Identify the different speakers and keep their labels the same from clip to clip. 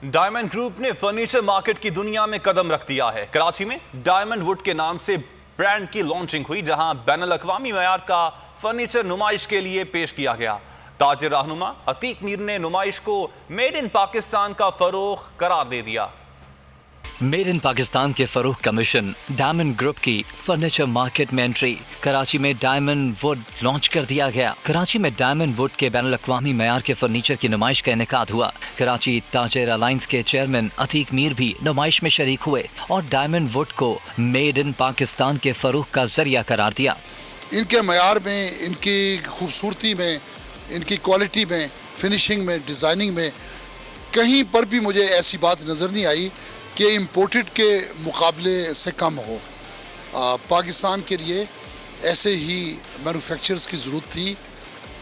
Speaker 1: Diamond group نے furniture market کی دنیا میں قدم رکھ دیا ہے۔ کراچی میں ڈائمنڈ ووڈ کے نام سے برانڈ کی لانچنگ ہوئی، جہاں بین الاقوامی معیار کا فرنیچر نمائش کے لیے پیش کیا گیا۔ تاجر رہنما عتیق میر نے نمائش کو میڈ ان پاکستان کا فروغ قرار دے دیا۔
Speaker 2: میڈ ان پاکستان کے فروغ کا مشن ڈائمنڈ گروپ کی فرنیچر مارکیٹ میں انٹری۔ کراچی میں ڈائمنڈ ووڈ لانچ کر دیا گیا۔ کراچی میں ڈائمنڈ ووڈ کے بین الاقوامی معیار کے فرنیچر کی نمائش کا انعقاد ہوا۔ کراچی تاجر الائنس کے چیئرمین عتیق میر بھی نمائش میں شریک ہوئے اور ڈائمنڈ ووڈ کو میڈ ان پاکستان کے فروغ کا ذریعہ قرار دیا۔
Speaker 3: ان کے معیار میں، ان کی خوبصورتی میں، ان کی کوالٹی میں، فنیشنگ میں، ڈیزائننگ میں کہیں پر بھی مجھے ایسی بات نظر نہیں آئی کہ امپورٹڈ کے مقابلے سے کم ہو۔ پاکستان کے لیے ایسے ہی مینوفیکچررز کی ضرورت تھی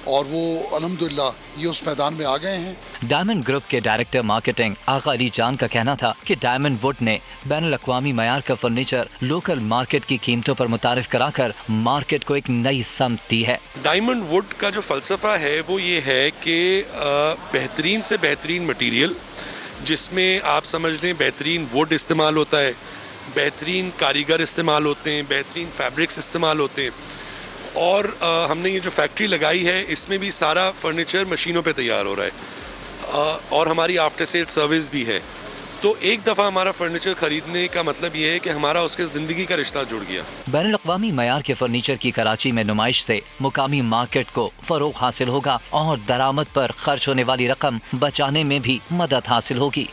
Speaker 3: اور وہ الحمدللہ یہ اس میدان میں آ گئے ہیں۔
Speaker 2: ڈائمنڈ گروپ کے ڈائریکٹر مارکیٹنگ آغا علی جان کا کہنا تھا کہ ڈائمنڈ ووڈ نے بین الاقوامی معیار کا فرنیچر لوکل مارکیٹ کی قیمتوں پر متعارف کرا کر مارکیٹ کو ایک نئی سمت دی ہے۔
Speaker 4: ڈائمنڈ ووڈ کا جو فلسفہ ہے وہ یہ ہے کہ بہترین سے بہترین مٹیریل، جس میں آپ سمجھ لیں بہترین ووڈ استعمال ہوتا ہے، بہترین کاریگر استعمال ہوتے ہیں، بہترین فیبرکس استعمال ہوتے ہیں، اور ہم نے یہ جو فیکٹری لگائی ہے اس میں بھی سارا فرنیچر مشینوں پہ تیار ہو رہا ہے، اور ہماری آفٹر سیل سروس بھی ہے۔ تو ایک دفعہ ہمارا فرنیچر خریدنے کا مطلب یہ ہے کہ ہمارا اس کے زندگی کا رشتہ جڑ گیا۔
Speaker 2: بین الاقوامی معیار کے فرنیچر کی کراچی میں نمائش سے مقامی مارکیٹ کو فروغ حاصل ہوگا اور درآمد پر خرچ ہونے والی رقم بچانے میں بھی مدد حاصل ہوگی۔